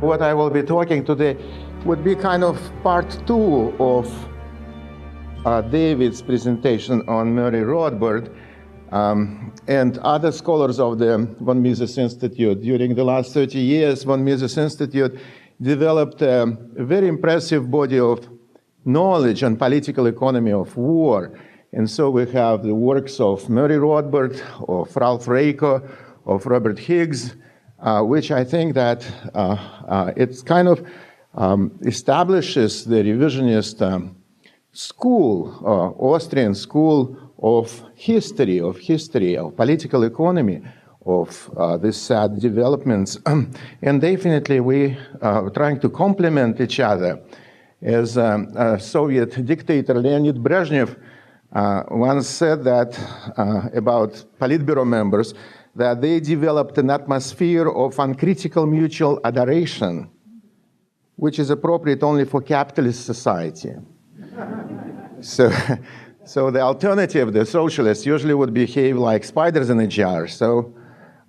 what I will be talking today would be kind of part two of David's presentation on Murray Rothbard and other scholars of the von Mises Institute. During the last 30 years, von Mises Institute developed a very impressive body of knowledge on political economy of war. And so we have the works of Murray Rothbard, of Ralph Raico, of Robert Higgs, which I think that it's kind of establishes the revisionist school, Austrian school of history, of political economy, of these sad developments. And definitely we are trying to complement each other. As Soviet dictator Leonid Brezhnev once said that about Politburo members, that they developed an atmosphere of uncritical mutual adoration, which is appropriate only for capitalist society. So the alternative, the socialists, usually would behave like spiders in a jar. So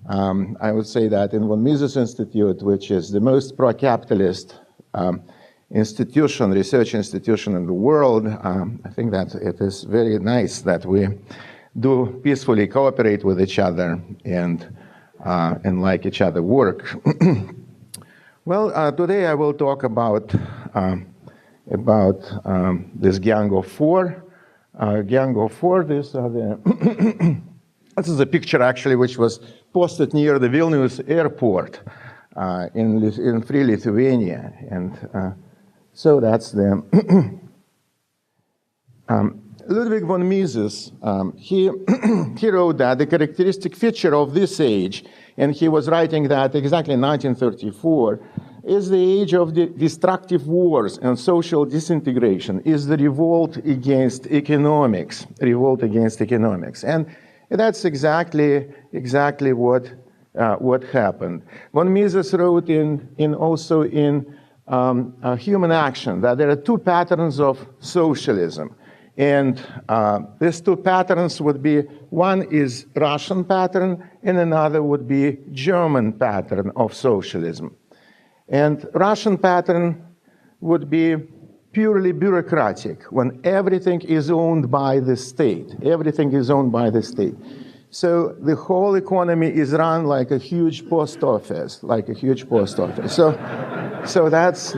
I would say that in von Mises Institute, which is the most pro-capitalist institution, research institution in the world, I think that it is very nice that we do peacefully cooperate with each other and like each other work. Well, today I will talk about this Gang of Four. Gang of Four, these are the this is a picture actually which was posted near the Vilnius airport in Free Lithuania. And so that's the Ludwig von Mises, he wrote that the characteristic feature of this age, and he was writing that exactly in 1934, is the age of the destructive wars and social disintegration, is the revolt against economics, And that's exactly what happened. Von Mises wrote also in Human Action that there are two patterns of socialism. And these two patterns would be, one is Russian pattern, and another would be German pattern of socialism. And Russian pattern would be purely bureaucratic, when everything is owned by the state. Everything is owned by the state. So the whole economy is run like a huge post office, So that's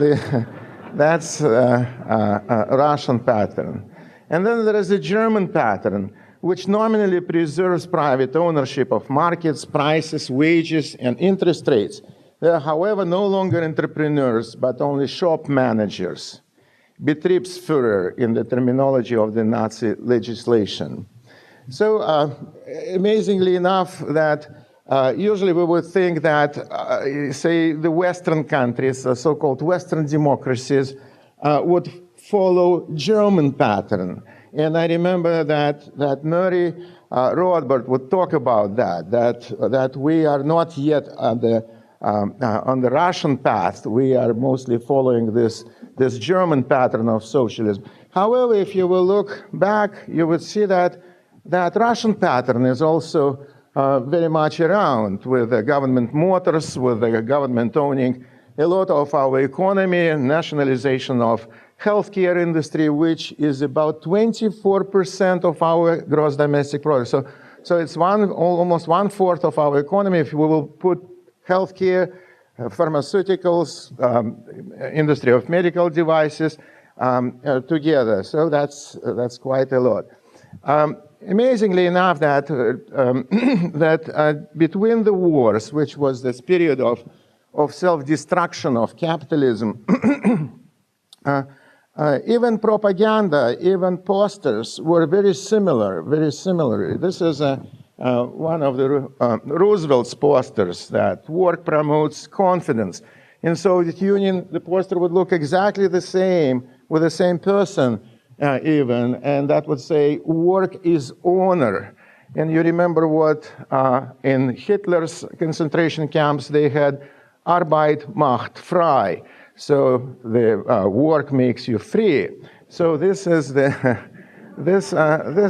Russian pattern. And then there is a German pattern, which nominally preserves private ownership of markets, prices, wages, and interest rates. They are, however, no longer entrepreneurs, but only shop managers, Betriebsführer in the terminology of the Nazi legislation. So amazingly enough that usually we would think that, say, the Western countries, so-called Western democracies, would follow German pattern. And I remember that Murray Rothbard would talk about that we are not yet on the Russian path. We are mostly following this German pattern of socialism. However, if you will look back, you would see that Russian pattern is also very much around, with the government motors, with the government owning a lot of our economy, and nationalization of healthcare industry, which is about 24% of our gross domestic product. So it's almost 1/4 of our economy if we will put healthcare, pharmaceuticals, industry of medical devices together. So that's quite a lot. Amazingly enough, that between the wars, which was this period of self-destruction of capitalism, even propaganda, even posters were very similar. This is one of the Roosevelt's posters, that work promotes confidence. In Soviet Union, the poster would look exactly the same, with the same person even, and that would say, work is honor. And you remember what in Hitler's concentration camps, they had Arbeit macht frei. So the work makes you free. So this is this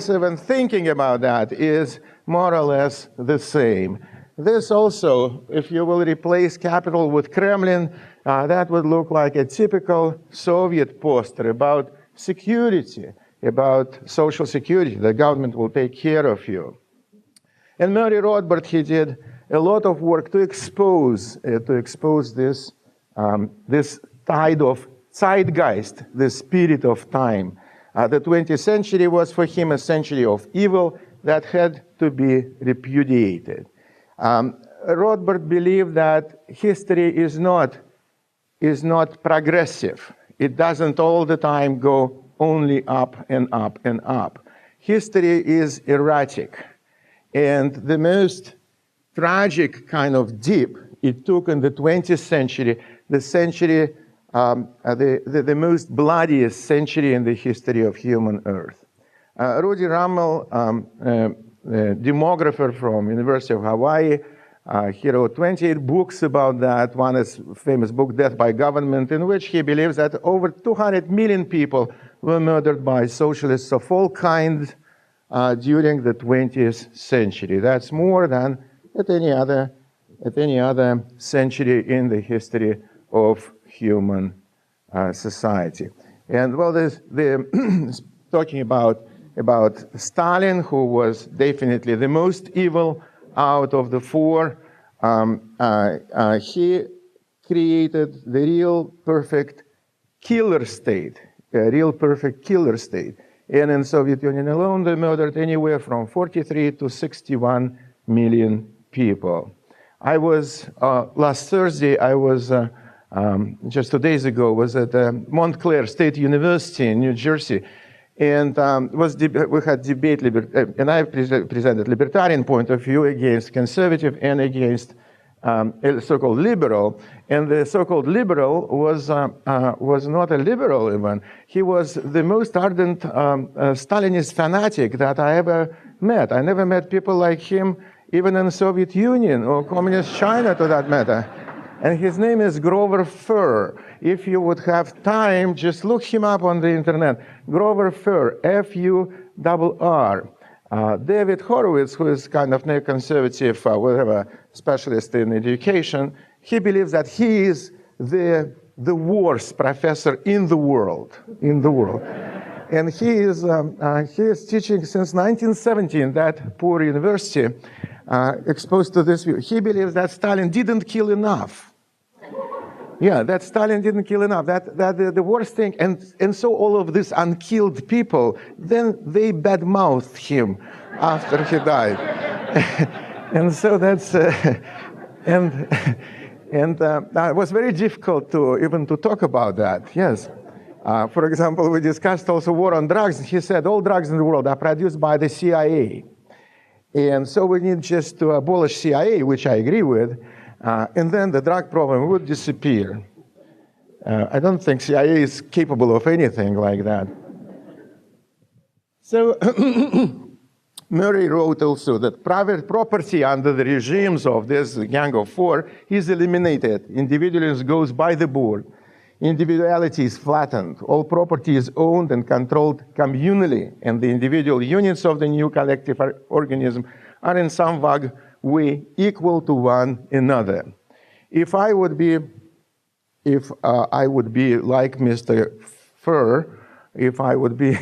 even thinking about that is more or less the same. This also, if you will replace Capitol with Kremlin, that would look like a typical Soviet poster about security, about social security. The government will take care of you. And Murray Rothbard, he did a lot of work to expose this, this tide of zeitgeist, the spirit of time. The 20th century was for him a century of evil that had to be repudiated. Rothbard believed that history is not progressive. It doesn't all the time go only up and up and up. History is erratic. And the most tragic kind of dip it took in the 20th century, the century, the most bloodiest century in the history of human Earth. Rudy Rummel, a demographer from University of Hawaii, he wrote 28 books about that. One is a famous book, Death by Government, in which he believes that over 200 million people were murdered by socialists of all kinds during the 20th century. That's more than at any other century in the history of human society. And well, talking about Stalin, who was definitely the most evil out of the four, he created the real perfect killer state, a real perfect killer state. And in Soviet Union alone, they murdered anywhere from 43 to 61 million people. I was, last Thursday, I was, just 2 days ago, was at Montclair State University in New Jersey. And we had debate, and I presented libertarian point of view against conservative and against so-called liberal. And the so-called liberal was not a liberal even. He was the most ardent Stalinist fanatic that I ever met. I never met people like him, even in the Soviet Union or Communist China, to that matter. And his name is Grover Furr. If you would have time, just look him up on the internet. Grover Furr, F-U-R-R. David Horowitz, who is kind of neoconservative, whatever, specialist in education, he believes that he is the worst professor in the world, And he is teaching since 1970 in that poor university, exposed to this view. He believes that Stalin didn't kill enough. Yeah, that Stalin didn't kill enough. That the worst thing, and so all of these unkilled people, then they badmouthed him after he died, and so that's it was very difficult to even talk about that. Yes, for example, we discussed also war on drugs. He said all drugs in the world are produced by the CIA, and so we need just to abolish CIA, which I agree with. And then the drug problem would disappear. I don't think CIA is capable of anything like that. So Murray wrote also that private property under the regimes of this Gang of Four is eliminated. Individualism goes by the board. Individuality is flattened. All property is owned and controlled communally, and the individual units of the new collective organism are in some vague way equal to one another. If I would be like Mr. Furr, if I would be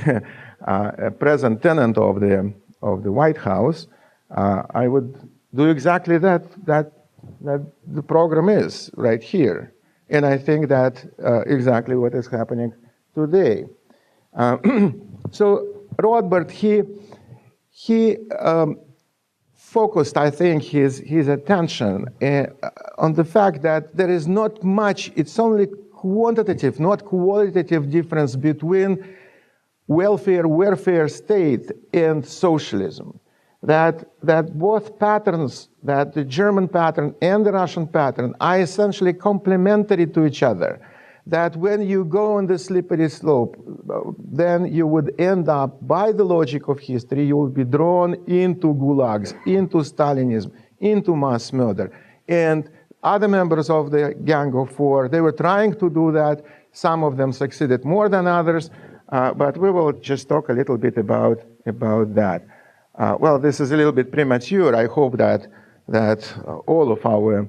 a present tenant of the White House, I would do exactly that the program is right here. And I think that exactly what is happening today. So Rothbard, he focused, I think, his attention on the fact that there is not much, it's only quantitative, not qualitative difference between welfare state and socialism. That both patterns, that the German pattern and the Russian pattern, are essentially complementary to each other. That when you go on the slippery slope, then you would end up, by the logic of history, you will be drawn into gulags, into Stalinism, into mass murder. And other members of the Gang of Four, they were trying to do that. Some of them succeeded more than others, but we will just talk a little bit about that. Well, this is a little bit premature. I hope that all of our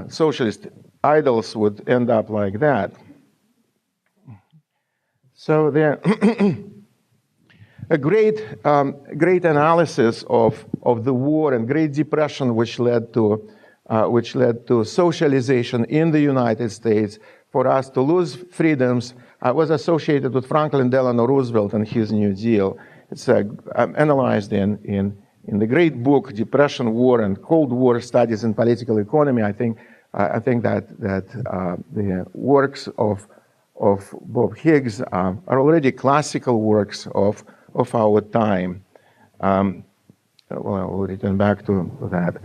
socialist idols would end up like that. So there, a great analysis of the war and Great Depression, which led to socialization in the United States, for us to lose freedoms, was associated with Franklin Delano Roosevelt and his New Deal. It's analyzed in the great book "Depression, War, and Cold War: Studies in Political Economy." I think that the works of Bob Higgs are already classical works of our time. Well, I will return back to that.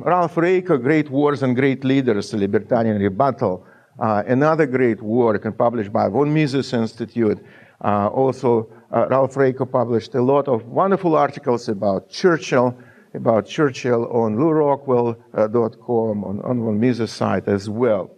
Ralph Raico, Great Wars and Great Leaders, A Libertarian Rebuttal, another great work and published by von Mises Institute. Also, Ralph Raico published a lot of wonderful articles about Churchill on LouRockwell.com, on von Mises' site as well.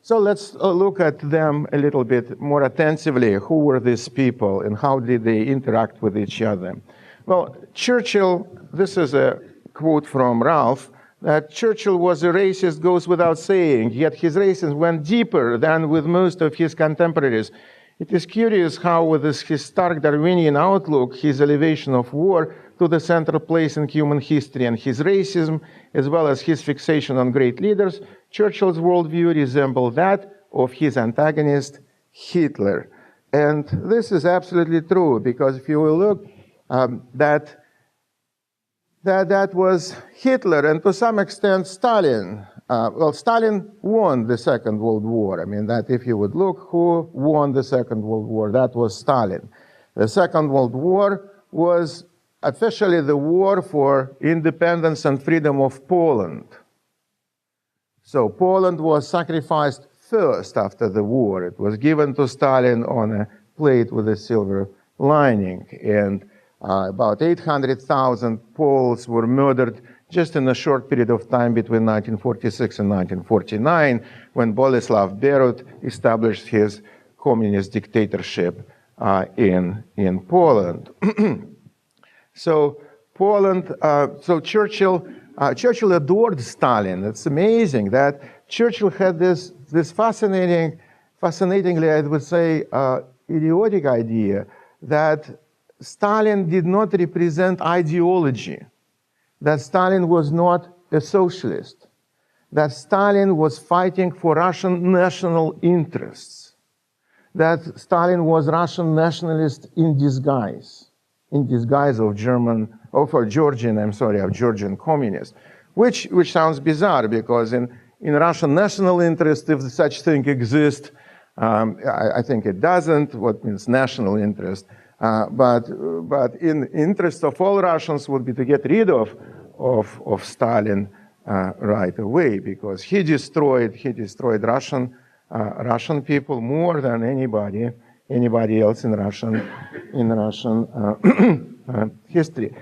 So let's look at them a little bit more attentively. Who were these people and how did they interact with each other? Well, Churchill, this is a quote from Ralph, that Churchill was a racist goes without saying, yet his racism went deeper than with most of his contemporaries. It is curious how, with his stark Darwinian outlook, his elevation of war to the central place in human history, and his racism, as well as his fixation on great leaders, Churchill's worldview resembled that of his antagonist, Hitler. And this is absolutely true, because if you will look, that was Hitler, and to some extent Stalin. Well, Stalin won the Second World War. I mean, that if you would look who won the Second World War, that was Stalin. The Second World War was officially the war for independence and freedom of Poland. So Poland was sacrificed first after the war. It was given to Stalin on a plate with a silver lining, and about 800,000 Poles were murdered just in a short period of time between 1946 and 1949, when Boleslav Berut established his communist dictatorship in Poland. So Churchill adored Stalin. It's amazing that Churchill had this fascinatingly, I would say, idiotic idea that Stalin did not represent ideology, that Stalin was not a socialist, that Stalin was fighting for Russian national interests, that Stalin was Russian nationalist in disguise of Georgian communist, which sounds bizarre, because in Russian national interest, if such thing exists, I think it doesn't. What means national interest? But in interest of all Russians would be to get rid of Stalin right away, because he destroyed Russian people more than anybody else in Russian history.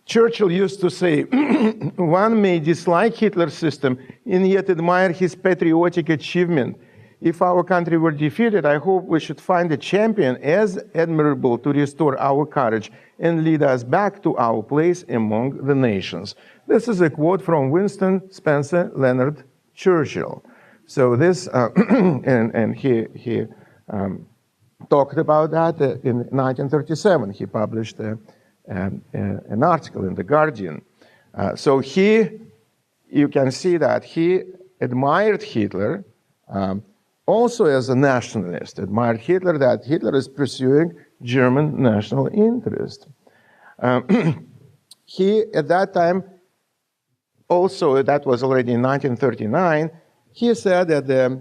Churchill used to say, one may dislike Hitler's system and yet admire his patriotic achievement. If our country were defeated, I hope we should find a champion as admirable to restore our courage and lead us back to our place among the nations. This is a quote from Winston Spencer Leonard Churchill. So this, and he talked about that in 1937. He published an article in The Guardian. So you can see that he admired Hitler, also as a nationalist, admired Hitler, that Hitler is pursuing German national interest. He, at that time, also, that was already in 1939, he said at the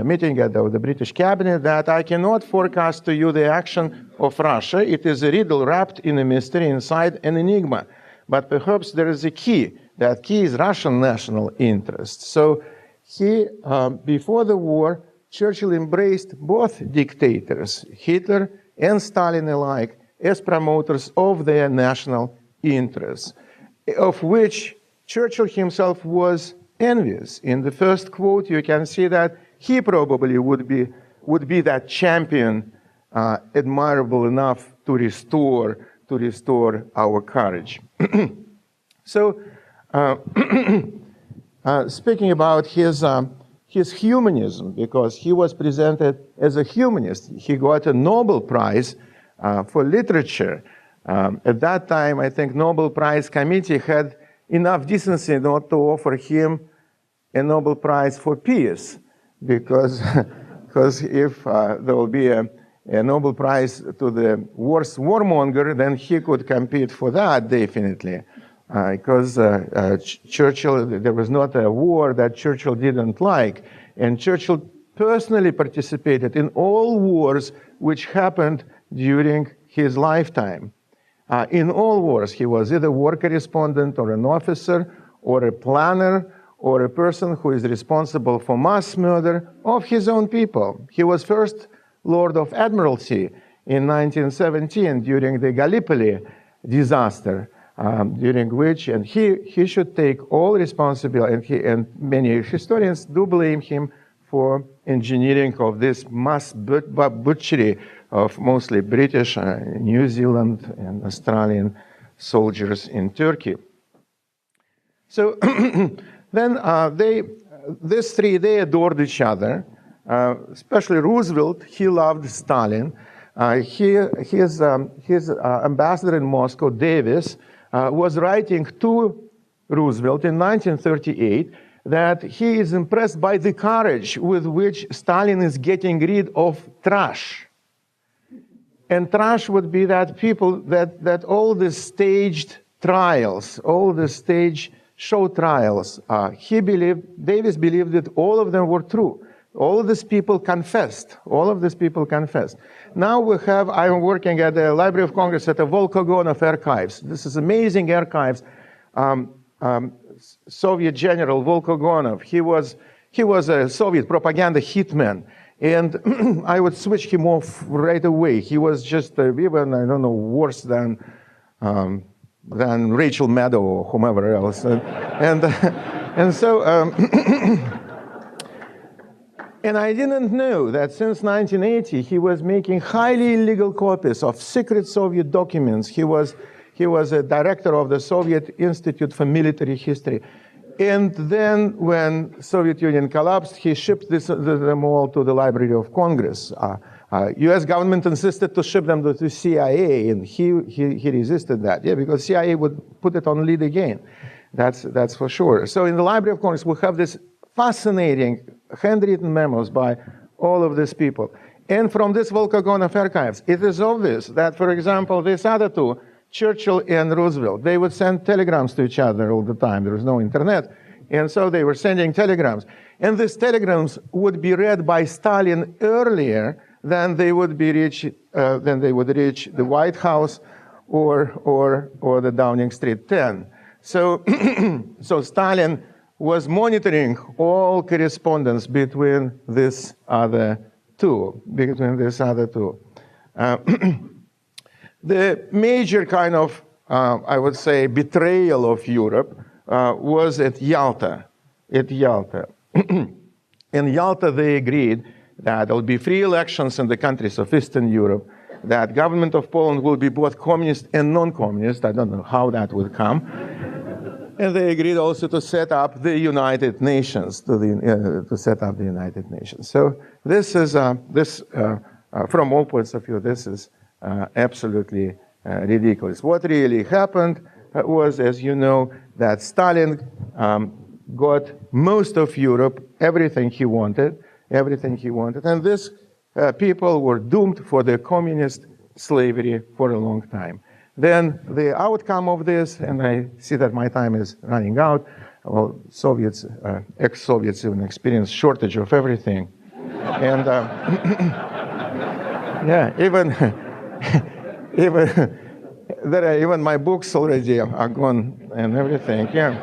meeting of the British cabinet that I cannot forecast to you the action of Russia. It is a riddle wrapped in a mystery inside an enigma. But perhaps there is a key. That key is Russian national interest. So he, before the war, Churchill embraced both dictators, Hitler and Stalin alike, as promoters of their national interests, of which Churchill himself was envious. In the first quote, you can see that he probably would be that champion, admirable enough to restore to restore our courage. So, speaking about his humanism, because he was presented as a humanist. He got a Nobel Prize for literature. At that time, I think Nobel Prize committee had enough decency not to offer him a Nobel Prize for peace, because if there will be a Nobel Prize to the worst warmonger, then he could compete for that, definitely. Because Churchill, there was not a war that Churchill didn't like. And Churchill personally participated in all wars which happened during his lifetime. In all wars, he was either a war correspondent or an officer or a planner or a person who is responsible for mass murder of his own people. He was first Lord of Admiralty in 1917 during the Gallipoli disaster. During which, and he should take all responsibility, and many historians do blame him for engineering of this mass butchery of mostly British, New Zealand, and Australian soldiers in Turkey. So then these three, they adored each other, especially Roosevelt. He loved Stalin. His ambassador in Moscow, Davis, was writing to Roosevelt in 1938 that he is impressed by the courage with which Stalin is getting rid of trash. And trash would be that people, that all the staged trials, all the stage show trials, Davis believed that all of them were true. All of these people confessed. All of these people confessed. Now I'm working at the Library of Congress at the Volkogonov archives. This is amazing archives. Soviet General Volkogonov, he was a Soviet propaganda hitman. And I would switch him off right away. He was just even, I don't know, worse than Rachel Maddow or whomever else. And so, and I didn't know that since 1980, he was making highly illegal copies of secret Soviet documents. He was a director of the Soviet Institute for Military History. And then when Soviet Union collapsed, he shipped them all to the Library of Congress. US government insisted to ship them to CIA, and he resisted that. Yeah, because CIA would put it on lead again. That's for sure. So in the Library of Congress, we have this fascinating handwritten memos by all of these people. And from this Volkogonov archives, it is obvious that, for example, these other two, Churchill and Roosevelt, they would send telegrams to each other all the time. There was no internet. And so they were sending telegrams. And these telegrams would be read by Stalin earlier than they would reach the White House or the Downing Street 10. So, so Stalin was monitoring all correspondence between these other two. The major kind of, I would say, betrayal of Europe was at Yalta. In Yalta, they agreed that there will be free elections in the countries of Eastern Europe, that government of Poland will be both communist and non-communist. I don't know how that would come. And they agreed also to set up the United Nations, to set up the United Nations. So this is, from all points of view, this is absolutely ridiculous. What really happened was, as you know, that Stalin got most of Europe, everything he wanted, and these people were doomed for the communist slavery for a long time. Then the outcome of this, and I see that my time is running out, well, Soviets, ex-Soviets even experienced shortage of everything. And yeah, even my books already are gone and everything, yeah.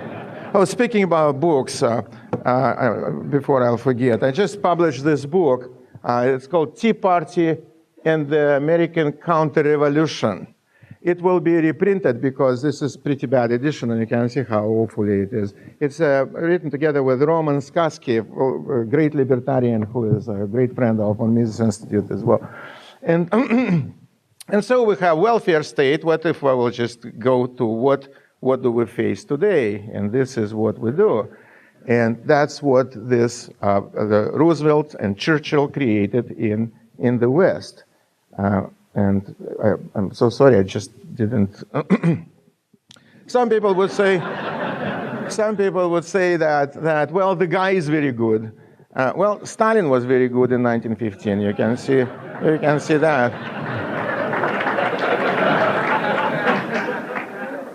Oh, speaking about books, before I'll forget, I just published this book. It's called Tea Party and the American Counter-Revolution. It will be reprinted because this is a pretty bad edition, and you can see how awful it is. It's written together with Roman Skarsky, a great libertarian who is a great friend of Mises Institute as well. And And so we have welfare state. What if I will just go to what do we face today? And this is what we do. And that's what this the Roosevelt and Churchill created in the West. And I'm so sorry, I just didn't. Some people would say that well, the guy is very good. Well, Stalin was very good in 1915. You can see that.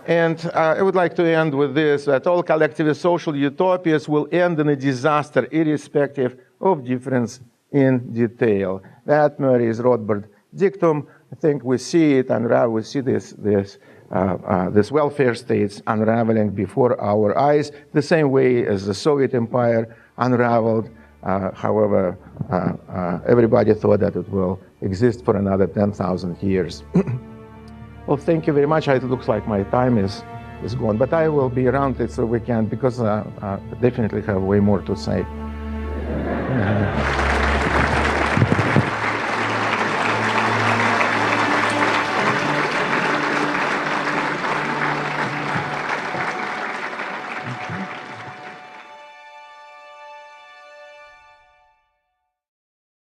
And I would like to end with this, that all collectivist social utopias will end in a disaster irrespective of difference in detail. That Murray's Rothbard dictum, I think we see it unravel, we see this welfare states unraveling before our eyes, the same way as the Soviet Empire unraveled. However, everybody thought that it will exist for another 10,000 years. Well, thank you very much. It looks like my time is gone, but I will be around it so we can, because I definitely have way more to say.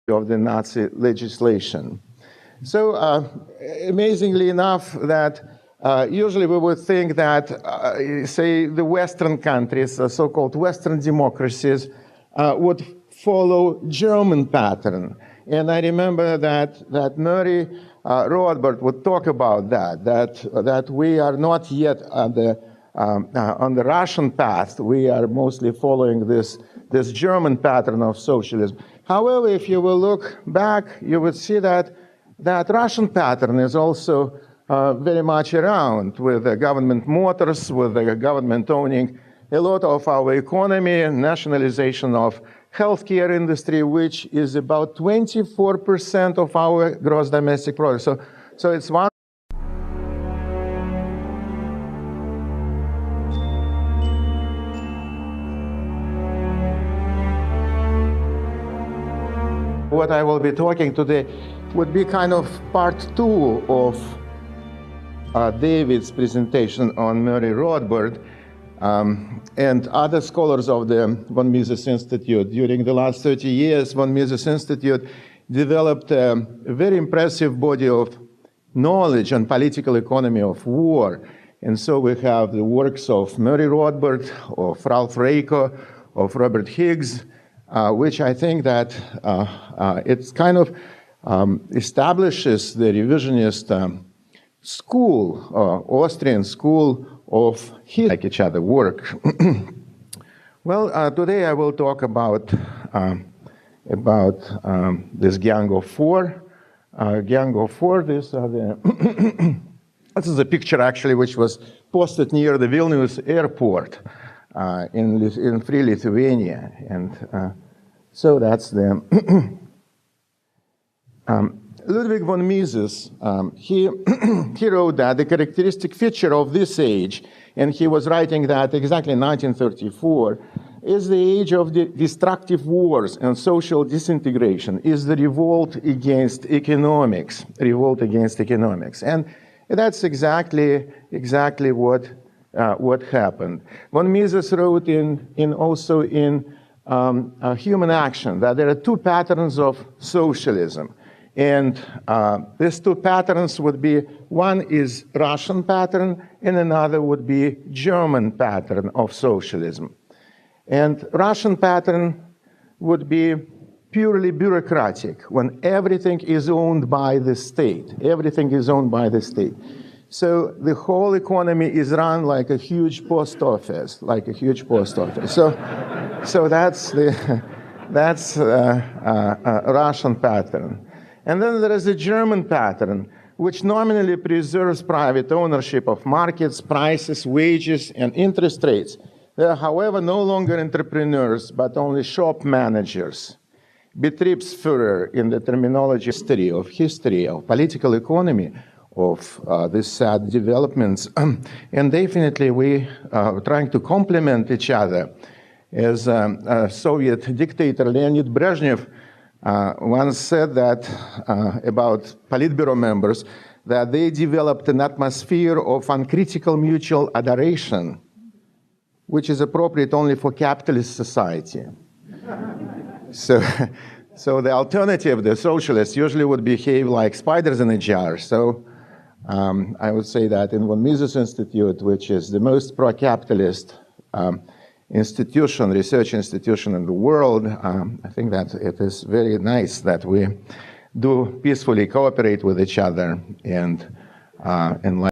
Of the Nazi legislation. So amazingly enough, that usually we would think that, say, the Western countries, so-called Western democracies, would follow German pattern. And I remember that Murray Rothbard would talk about that we are not yet on the Russian path. We are mostly following this German pattern of socialism. However, if you will look back, you would see that Russian pattern is also very much around, with the government motors, with the government owning a lot of our economy, nationalization of healthcare industry, which is about 24% of our gross domestic product. So it's one. What I will be talking today would be kind of part 2 of David's presentation on Murray Rothbard and other scholars of the von Mises Institute. During the last 30 years, von Mises Institute developed a very impressive body of knowledge on political economy of war. And so we have the works of Murray Rothbard, of Ralph Raico, of Robert Higgs, which I think that it's kind of establishes the revisionist school, Austrian school of history, like each other work. Well, today I will talk about this Gang of Four. Gang of Four. These are the. This is a picture actually which was posted near the Vilnius airport in Free Lithuania, and so that's the. Ludwig von Mises, he wrote that the characteristic feature of this age, and he was writing that exactly in 1934, is the age of the destructive wars and social disintegration, is the revolt against economics, And that's exactly what happened. Von Mises wrote also in Human Action that there are two patterns of socialism. And these two patterns would be, one is Russian pattern, and another would be German pattern of socialism. And Russian pattern would be purely bureaucratic, when everything is owned by the state. Everything is owned by the state. So the whole economy is run like a huge post office, So that's Russian pattern. And then there is a German pattern, which nominally preserves private ownership of markets, prices, wages, and interest rates. They are, however, no longer entrepreneurs, but only shop managers. Betriebsführer in the terminology of history, of political economy, of these sad developments. And definitely we are trying to complement each other. As Soviet dictator Leonid Brezhnev once said that about Politburo members, that they developed an atmosphere of uncritical mutual adoration, which is appropriate only for capitalist society. So the alternative, the socialists, usually would behave like spiders in a jar. So I would say that in von Mises Institute, which is the most pro-capitalist research institution in the world, I think that it is very nice that we do peacefully cooperate with each other and